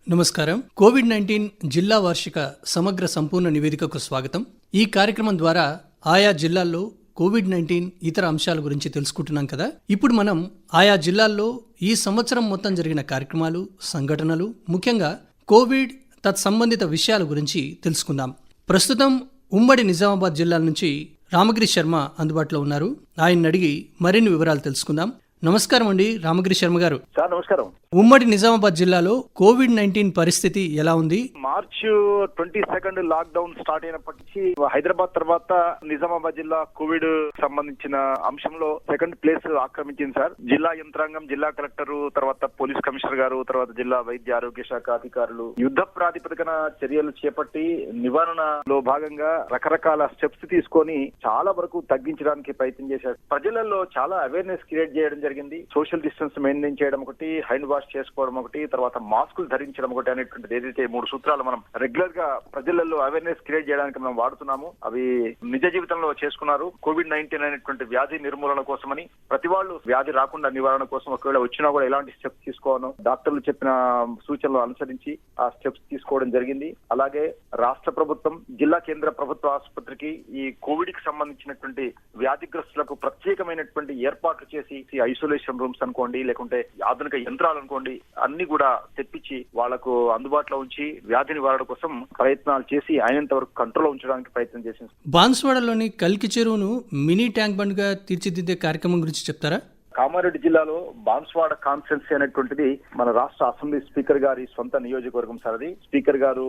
నమస్కారం. కోవిడ్-19 జిల్లా వార్షిక సమగ్ర సంపూర్ణ నివేదికకు స్వాగతం. ఈ కార్యక్రమం ద్వారా ఆయా జిల్లాల్లో కోవిడ్-19 ఇతర అంశాల గురించి తెలుసుకుంటున్నాం కదా. ఇప్పుడు మనం ఆయా జిల్లాల్లో ఈ సంవత్సరం మొత్తం జరిగిన కార్యక్రమాలు, సంఘటనలు, ముఖ్యంగా కోవిడ్ తత్సంబంధిత విషయాల గురించి తెలుసుకుందాం. ప్రస్తుతం ఉమ్మడి నిజామాబాద్ జిల్లా నుంచి రామగిరి శర్మ అందుబాటులో ఉన్నారు. ఆయన్ని అడిగి మరిన్ని వివరాలు తెలుసుకుందాం. నమస్కారం అండి రామగిరి శర్మ గారు. సార్ నమస్కారం. ఉమ్మడి నిజామాబాద్ జిల్లాలో కోవిడ్-19 పరిస్థితి ఎలా ఉంది? మార్చ్ 22 లాక్డౌన్ స్టార్ట్ అయినప్పటి నుంచి హైదరాబాద్ తర్వాత నిజామాబాద్ జిల్లా కోవిడ్ సంబంధించిన అంశంలో సెకండ్ ప్లేస్ ఆక్రమించింది సార్. జిల్లా యంత్రాంగం, జిల్లా కలెక్టర్, తర్వాత పోలీస్ కమిషనర్ గారు, తర్వాత జిల్లా వైద్య ఆరోగ్య శాఖ అధికారులు యుద్ధ ప్రాతిపదికన చర్యలు చేపట్టి నివారణలో భాగంగా రకరకాల స్టెప్స్ తీసుకొని చాలా వరకు తగ్గించడానికి ప్రయత్నం చేశారు. ప్రజలలో చాలా అవేర్నెస్ క్రియేట్ చేయడం జరిగింది. సోషల్ డిస్టెన్స్ మెయింటైన్ చేయడం ఒకటి, హ్యాండ్ వాష్ చేసుకోవడం ఒకటి, తర్వాత మాస్కులు ధరించడం ఒకటి అనేటువంటిది ఏదైతే 3 సూత్రాలు మనం రెగ్యులర్ గా ప్రజలలో అవేర్నెస్ క్రియేట్ చేయడానికి మనం వాడుతున్నాము, అవి నిజ జీవితంలో చేసుకున్నారు. కోవిడ్-19 అనేటువంటి వ్యాధి నిర్మూలన కోసమని ప్రతి వాళ్ళు వ్యాధి రాకుండా నివారణ కోసం ఒకవేళ వచ్చినా కూడా ఎలాంటి స్టెప్స్ తీసుకోవాలో డాక్టర్లు చెప్పిన సూచనలు అనుసరించి ఆ స్టెప్స్ తీసుకోవడం జరిగింది. అలాగే రాష్ట్ర ప్రభుత్వం, జిల్లా కేంద్ర ప్రభుత్వ ఆసుపత్రికి ఈ కోవిడ్ కి సంబంధించినటువంటి వ్యాధిగ్రస్తులకు ప్రత్యేకమైనటువంటి ఏర్పాట్లు చేసి ఐసోలేషన్ రూమ్స్ అనుకోండి, లేకుంటే ఆధునిక యంత్రాలు అనుకోండి, అన్ని కూడా తెప్పించి వాళ్లకు అందుబాటులో ఉంచి వ్యాధి నివారణ కోసం ప్రయత్నాలు చేసి అయినంత వరకు కంట్రోల్ ఉంచడానికి ప్రయత్నం చేసింది. బాన్స్వాడలోని కల్కి చెరువును మినీ ట్యాంక్ బండ్ గా తీర్చిదిద్దే కార్యక్రమం గురించి చెప్తారా? కామారెడ్డి జిల్లాలో బాన్స్వాడ కాన్స్టిట్యున్సీ అనేటువంటిది మన రాష్ట్ర అసెంబ్లీ స్పీకర్ గారి సొంత నియోజకవర్గం సార్. అది స్పీకర్ గారు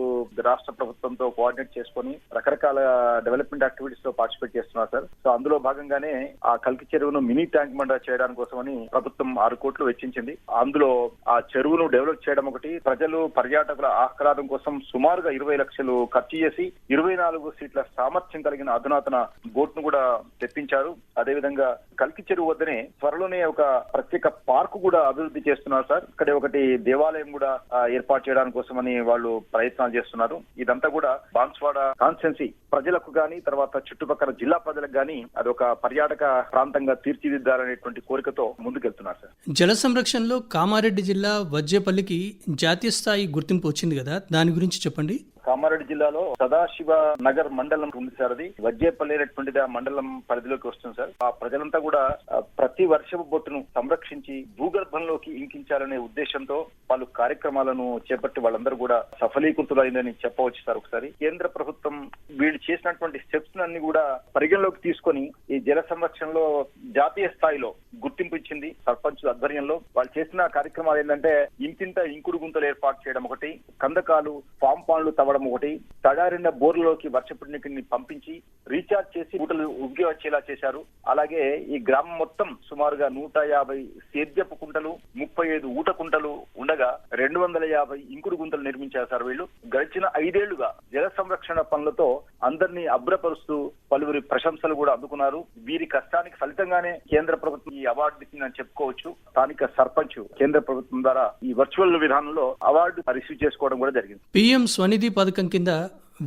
రాష్ట్ర ప్రభుత్వంతో కోఆర్డినేట్ చేసుకుని రకరకాల డెవలప్మెంట్ యాక్టివిటీస్ లో పార్టిసిపేట్ చేస్తున్నారు సార్. సో అందులో భాగంగానే ఆ కల్కి చెరువును మినీ ట్యాంక్ బండ్ చేయడానికి కోసమని ప్రభుత్వం 6 కోట్లు వెచ్చించింది. అందులో ఆ చెరువును డెవలప్ చేయడం ఒకటి, ప్రజలు పర్యాటకుల ఆహ్లాదం కోసం సుమారుగా 20 లక్షలు ఖర్చు చేసి 24 సీట్ల సామర్థ్యం కలిగిన అధునాతన బోట్ ను కూడా తెప్పించారు. అదేవిధంగా కల్కి చెరువు వద్దనే త్వరలో ఒక ప్రత్యేక పార్కు కూడా అభివృద్ధి చేస్తున్నారు సార్. ఇక్కడ ఒకటి దేవాలయం కూడా ఏర్పాటు చేయడానికి కోసమని వాళ్ళు ప్రయత్నాలు చేస్తున్నారు. ఇదంతా కూడా బాన్స్వాడ కాన్స్టిట్యున్సీ ప్రజలకు గాని, తర్వాత చుట్టుపక్కల జిల్లా ప్రజలకు గాని అదొక పర్యాటక ప్రాంతంగా తీర్చిదిద్దాలనేటువంటి కోరికతో ముందుకెళ్తున్నారు సార్. జల సంరక్షణలో కామారెడ్డి జిల్లా వజ్జేపల్లికి జాతీయ స్థాయి గుర్తింపు వచ్చింది కదా, దాని గురించి చెప్పండి. కామారెడ్డి జిల్లాలో సదాశివ నగర్ మండలం ఉంది సార్. అది వజ్జేపల్లి అనేటువంటిది ఆ మండలం పరిధిలోకి వస్తుంది సార్. ఆ ప్రజలంతా కూడా ప్రతి వర్షపు బొట్టును సంరక్షించి భూగర్భంలోకి ఇంకించాలనే ఉద్దేశంతో పలు కార్యక్రమాలను చేపట్టి వాళ్ళందరూ కూడా సఫలీకృతులైందని చెప్పవచ్చు సార్. ఒకసారి కేంద్ర ప్రభుత్వం వీళ్ళు చేసినటువంటి స్టెప్స్ అన్ని కూడా పరిగణలోకి తీసుకొని ఈ జల సంరక్షణలో జాతీయ స్థాయిలో గుర్తింపు ఇచ్చింది. సర్పంచ్ ఆధ్వర్యంలో వాళ్ళు చేసిన కార్యక్రమాలు ఏంటంటే ఇంటింట ఇంకుడు గుంతలు ఏర్పాటు చేయడం ఒకటి, కందకాలు, ఫామ్ పాన్లు తవ్వడం ఒకటి, తడారిన బోర్లలోకి వర్షపు నీటిని పంపించి రీఛార్జ్ చేసి ఊటలు ఉగ్గి వచ్చేలా చేశారు. అలాగే ఈ గ్రామం మొత్తం సుమారుగా 150 సేద్యపు కుంటలు, 35 ఊట కుంటలు ఉండగా 250 ఇంకుడు గుంతలు నిర్మించారు సార్. వీళ్ళు గడిచిన 5 ఏళ్లుగా జల సంరక్షణ పనులతో అందరినీ అభ్రపరుస్తూ పలువురి ప్రశంసలు కూడా అందుకున్నారు. వీరి కష్టానికి ఫలితంగానే కేంద్ర ప్రభుత్వం ఈ అవార్డు ఇచ్చిందని చెప్పుకోవచ్చు. స్థానిక సర్పంచ్ కేంద్ర ప్రభుత్వం ద్వారా ఈ వర్చువల్ విధానంలో అవార్డు రిసీవ్ చేసుకోవడం కూడా జరిగింది. PM స్వనిధి పథకం కింద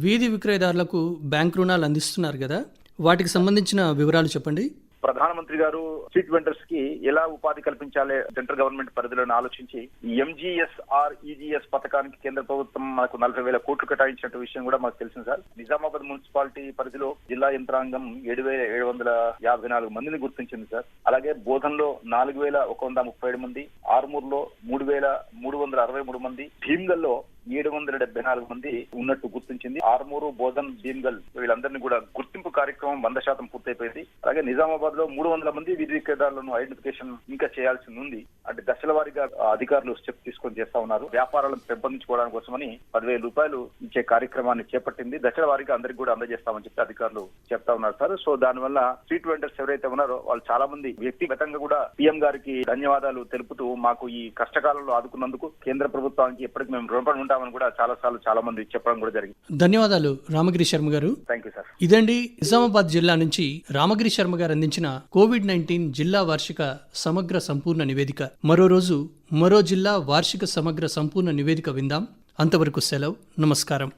వీధి విక్రయదారులకు బ్యాంక్ రుణాలు అందిస్తున్నారు కదా, వాటికి సంబంధించిన వివరాలు చెప్పండి. ప్రధానమంత్రి గారు స్ట్రీట్ వెండర్స్ కి ఎలా ఉపాధి కల్పించాలి సెంట్రల్ గవర్నమెంట్ పరిధిలోని ఆలోచించి MGSR EGS పథకానికి కేంద్ర ప్రభుత్వం మనకు 40,000 కోట్లు కేటాయించిన విషయం కూడా మాకు తెలిసింది సార్. నిజామాబాద్ మున్సిపాలిటీ పరిధిలో జిల్లా యంత్రాంగం 7,754 మందిని గుర్తించింది సార్. అలాగే బోధన్లో 4,137 మంది, ఆర్మూర్లో 3,363 మంది, భీమ్గల్లో 774 మంది ఉన్నట్టు గుర్తించింది. ఆర్మూరు, బోధన్, భీమ్గల్ వీళ్ళందరినీ కూడా గుర్తింపు కార్యక్రమం 100% పూర్తయిపోయింది. అలాగే నిజామాబాద్ లో 300 మంది వీధి విక్రేతలను ఐడెంటిఫికేషన్ ఇంకా చేయాల్సి ఉంది. అంటే దశల వారీగా అధికారులు స్టెప్ తీసుకొని చేస్తా ఉన్నారు. వ్యాపారాలను పెంపొందించుకోవడానికి కోసమని 10,000 రూపాయలు ఇచ్చే కార్యక్రమాన్ని చేపట్టింది. దశల వారీగా అందరికి కూడా అందజేస్తామని చెప్పి అధికారులు చెప్తా ఉన్నారు సార్. సో దానివల్ల స్ట్రీట్ వెండర్స్ ఎవరైతే ఉన్నారో వాళ్ళు చాలా మంది వ్యక్తిగతంగా కూడా PM గారికి ధన్యవాదాలు తెలుపుతూ మాకు ఈ కష్టకాలంలో ఆదుకున్నందుకు కేంద్ర ప్రభుత్వానికి ఎప్పటికీ మేము రుణపడి ఉంటామని కూడా చాలా మంది చెప్పడం కూడా జరిగింది. ధన్యవాదాలు రామగిరి శర్మ గారు. Thank you sir. ఇదండి నిజామాబాద్ జిల్లా నుంచి రామగిరి శర్మ గారు అందించిన కోవిడ్-19 జిల్లా వార్షిక సమగ్ర సంపూర్ణ నివేదిక. మరో రోజు మరో జిల్లా వార్షిక సమగ్ర సంపూర్ణ నివేదిక విందాం. అంతవరకు సెలవు. నమస్కారం.